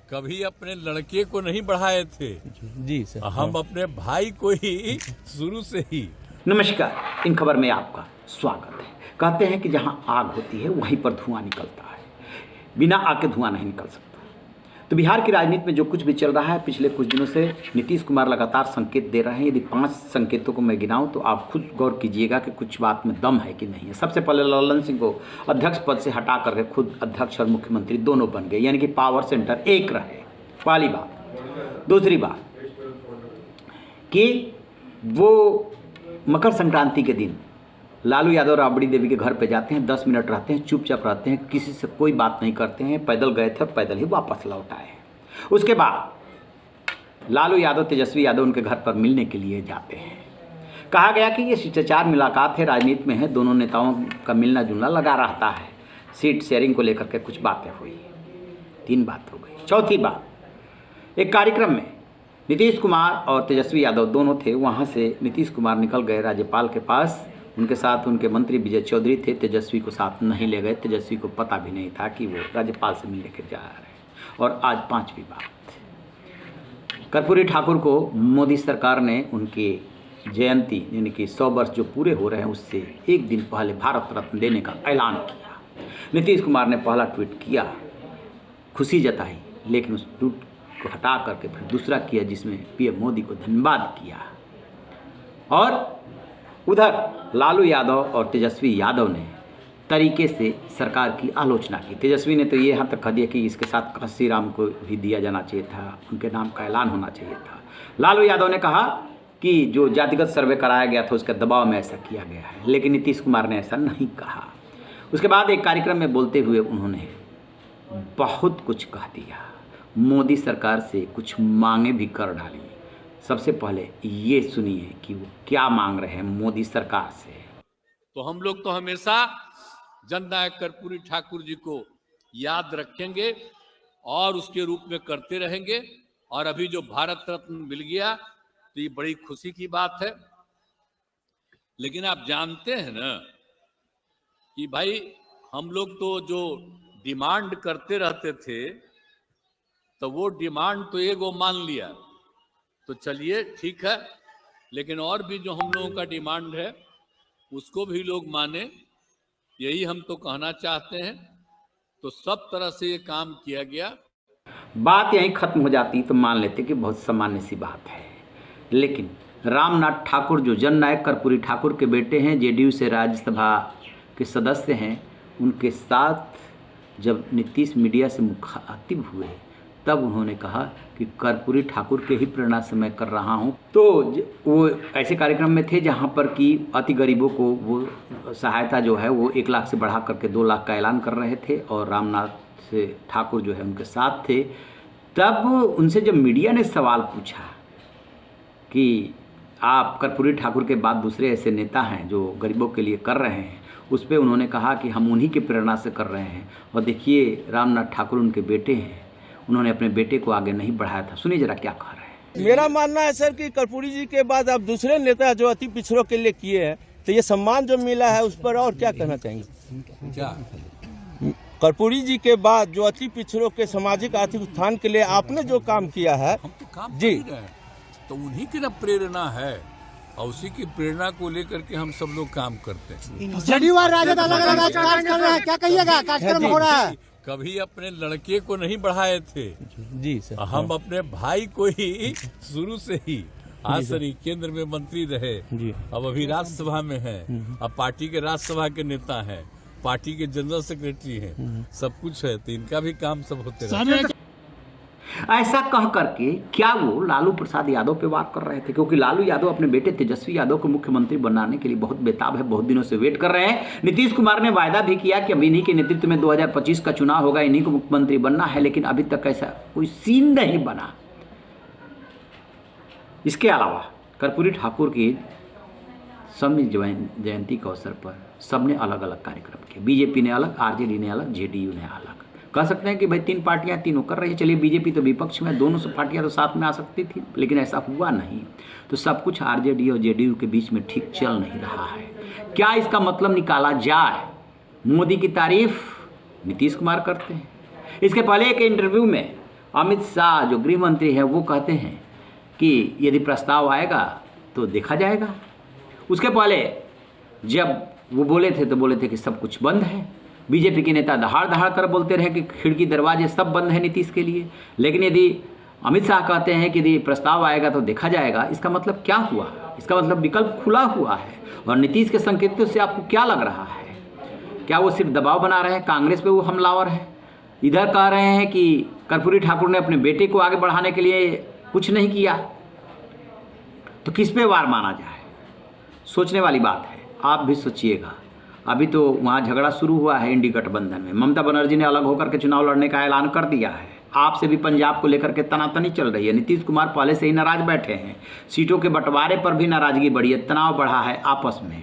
कभी अपने लड़के को नहीं बढ़ाए थे जी सर, हम अपने भाई को ही शुरू से ही। नमस्कार, इन खबर में आपका स्वागत है। कहते हैं कि जहां आग होती है वहीं पर धुआं निकलता है, बिना आग के धुआं नहीं निकल सकता। तो बिहार की राजनीति में जो कुछ भी चल रहा है, पिछले कुछ दिनों से नीतीश कुमार लगातार संकेत दे रहे हैं। यदि 5 संकेतों को मैं गिनाऊं तो आप खुद गौर कीजिएगा कि कुछ बात में दम है कि नहीं है। सबसे पहले ललन सिंह को अध्यक्ष पद से हटा करके खुद अध्यक्ष और मुख्यमंत्री दोनों बन गए, यानी कि पावर सेंटर एक रहे, पहली बात। दूसरी बात कि वो मकर संक्रांति के दिन लालू यादव राबड़ी देवी के घर पे जाते हैं, 10 मिनट रहते हैं, चुपचाप रहते हैं, किसी से कोई बात नहीं करते हैं, पैदल गए थे, पैदल ही वापस लौट आए। उसके बाद लालू यादव तेजस्वी यादव उनके घर पर मिलने के लिए जाते हैं। कहा गया कि ये शिष्टाचार मुलाकात है, राजनीति में है, दोनों नेताओं का मिलना जुलना लगा रहता है। सीट शेयरिंग को लेकर के कुछ बातें हुई, 3 बात हो गई। चौथी बात, एक कार्यक्रम में नीतीश कुमार और तेजस्वी यादव दोनों थे, वहाँ से नीतीश कुमार निकल गए राज्यपाल के पास, उनके साथ उनके मंत्री विजय चौधरी थे, तेजस्वी को साथ नहीं ले गए। तेजस्वी को पता भी नहीं था कि वो राज्यपाल से मिलने के जा रहे हैं। और आज 5वीं बात, कर्पूरी ठाकुर को मोदी सरकार ने उनकी जयंती यानी कि 100 वर्ष जो पूरे हो रहे हैं उससे एक दिन पहले भारत रत्न देने का ऐलान किया। नीतीश कुमार ने पहला ट्वीट किया, खुशी जताई, लेकिन उस ट्वीट को हटा करके फिर दूसरा किया जिसमें पीएम मोदी को धन्यवाद किया। और उधर लालू यादव और तेजस्वी यादव ने तरीके से सरकार की आलोचना की। तेजस्वी ने तो ये यहाँ तक कह दिया कि इसके साथ काशी राम को भी दिया जाना चाहिए था, उनके नाम का ऐलान होना चाहिए था। लालू यादव ने कहा कि जो जातिगत सर्वे कराया गया था उसके दबाव में ऐसा किया गया है, लेकिन नीतीश कुमार ने ऐसा नहीं कहा। उसके बाद एक कार्यक्रम में बोलते हुए उन्होंने बहुत कुछ कह दिया, मोदी सरकार से कुछ मांगे भी कर डाली। सबसे पहले ये सुनिए कि वो क्या मांग रहे हैं मोदी सरकार से। तो हम लोग तो हमेशा जननायक कर्पूरी ठाकुर जी को याद रखेंगे और उसके रूप में करते रहेंगे। और अभी जो भारत रत्न मिल गया तो ये बड़ी खुशी की बात है। लेकिन आप जानते हैं ना कि भाई हम लोग तो जो डिमांड करते रहते थे तो वो डिमांड तो एगो मान लिया तो चलिए ठीक है, लेकिन और भी जो हम लोगों का डिमांड है उसको भी लोग माने, यही हम तो कहना चाहते हैं। तो सब तरह से ये काम किया गया। बात यहीं खत्म हो जाती तो मान लेते कि बहुत सामान्य सी बात है, लेकिन रामनाथ ठाकुर जो जननायक कर्पूरी ठाकुर के बेटे हैं, जेडीयू से राज्यसभा के सदस्य हैं, उनके साथ जब नीतीश मीडिया से मुखातिब हुए तब उन्होंने कहा कि कर्पूरी ठाकुर के ही प्रेरणा से मैं कर रहा हूं। तो वो ऐसे कार्यक्रम में थे जहां पर कि अति गरीबों को वो सहायता जो है वो 1 लाख से बढ़ा करके 2 लाख का ऐलान कर रहे थे और रामनाथ से ठाकुर जो है उनके साथ थे। तब उनसे जब मीडिया ने सवाल पूछा कि आप कर्पूरी ठाकुर के बाद दूसरे ऐसे नेता हैं जो गरीबों के लिए कर रहे हैं, उस पर उन्होंने कहा कि हम उन्हीं की प्रेरणा से कर रहे हैं। और देखिए रामनाथ ठाकुर उनके बेटे हैं, उन्होंने अपने बेटे को आगे नहीं बढ़ाया था। सुनिए जरा क्या कह रहे हैं। मेरा मानना है सर कि कर्पूरी जी के बाद आप दूसरे नेता जो अति पिछड़ों के लिए किए हैं, तो ये सम्मान जो मिला है उस पर और क्या कहना चाहेंगे? क्या कर्पूरी जी के बाद जो अति पिछड़ों के सामाजिक आर्थिक उत्थान के लिए आपने जो काम किया है, हम तो काम जी कर रहे हैं, तो उन्हीं की ना प्रेरणा है और उसी की प्रेरणा को लेकर के हम सब लोग काम करते हैं। जदयू और राजद अलग अलग राजकारण कर रहे हैं, क्या कहिएगा? कार्यक्रम हो रहा है। कभी अपने लड़के को नहीं बढ़ाए थे जी सर, हम अपने भाई को ही शुरू से ही। आज सर केंद्र में मंत्री रहे जी, अब अभी राज्यसभा में है, अब पार्टी के राज्यसभा के नेता हैं, पार्टी के जनरल सेक्रेटरी हैं, सब कुछ है, तो इनका भी काम सब होते रहते। ऐसा कह करके क्या वो लालू प्रसाद यादव पे वार कर रहे थे? क्योंकि लालू यादव अपने बेटे तेजस्वी यादव को मुख्यमंत्री बनाने के लिए बहुत बेताब है, बहुत दिनों से वेट कर रहे हैं। नीतीश कुमार ने वायदा भी किया कि अब इन्हीं के नेतृत्व में 2025 का चुनाव होगा, इन्हीं को मुख्यमंत्री बनना है, लेकिन अभी तक ऐसा कोई सीन नहीं बना। इसके अलावा कर्पूरी ठाकुर की जयंती के अवसर पर सबने अलग अलग कार्यक्रम किए। बीजेपी ने अलग, आरजेडी ने अलग, जेडीयू ने अलग। कह सकते हैं कि भाई 3 पार्टियां तीनों कर रही है, चलिए बीजेपी तो विपक्ष में, दोनों से पार्टियां तो साथ में आ सकती थी, लेकिन ऐसा हुआ नहीं। तो सब कुछ आरजेडी और जेडीयू के बीच में ठीक चल नहीं रहा है। क्या इसका मतलब निकाला जाए? मोदी की तारीफ नीतीश कुमार करते हैं। इसके पहले एक इंटरव्यू में अमित शाह जो गृह मंत्री हैं वो कहते हैं कि यदि प्रस्ताव आएगा तो देखा जाएगा। उसके पहले जब वो बोले थे कि सब कुछ बंद है। बीजेपी के नेता दहाड़ दहाड़ कर बोलते रहे कि खिड़की दरवाजे सब बंद है नीतीश के लिए। लेकिन यदि अमित शाह कहते हैं कि यदि प्रस्ताव आएगा तो देखा जाएगा, इसका मतलब क्या हुआ? इसका मतलब विकल्प खुला हुआ है। और नीतीश के संकेतों से आपको क्या लग रहा है? क्या वो सिर्फ दबाव बना रहे हैं, कांग्रेस पे वो हमलावर है? इधर कह रहे हैं कि कर्पूरी ठाकुर ने अपने बेटे को आगे बढ़ाने के लिए कुछ नहीं किया, तो किस पे वार माना जाए? सोचने वाली बात है, आप भी सोचिएगा। अभी तो वहाँ झगड़ा शुरू हुआ है इंडी गठबंधन में। ममता बनर्जी ने अलग होकर के चुनाव लड़ने का ऐलान कर दिया है। आपसे भी पंजाब को लेकर के तनातनी चल रही है। नीतीश कुमार पहले से ही नाराज बैठे हैं। सीटों के बंटवारे पर भी नाराजगी बढ़ी है, तनाव बढ़ा है आपस में।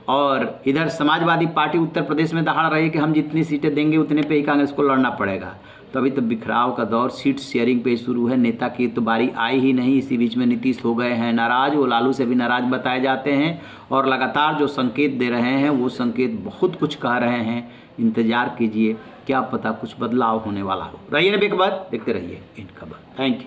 और इधर समाजवादी पार्टी उत्तर प्रदेश में दहाड़ रही है कि हम जितनी सीटें देंगे उतने पे ही कांग्रेस को लड़ना पड़ेगा। तो अभी तो बिखराव का दौर सीट शेयरिंग पे शुरू है। नेता की तो बारी आई ही नहीं, इसी बीच में नीतीश हो गए हैं नाराज। वो लालू से भी नाराज बताए जाते हैं और लगातार जो संकेत दे रहे हैं वो संकेत बहुत कुछ कह रहे हैं। इंतजार कीजिए, क्या पता कुछ बदलाव होने वाला हो। रहिए ना बेखबर, देखते रहिए इन खबर। Thank you.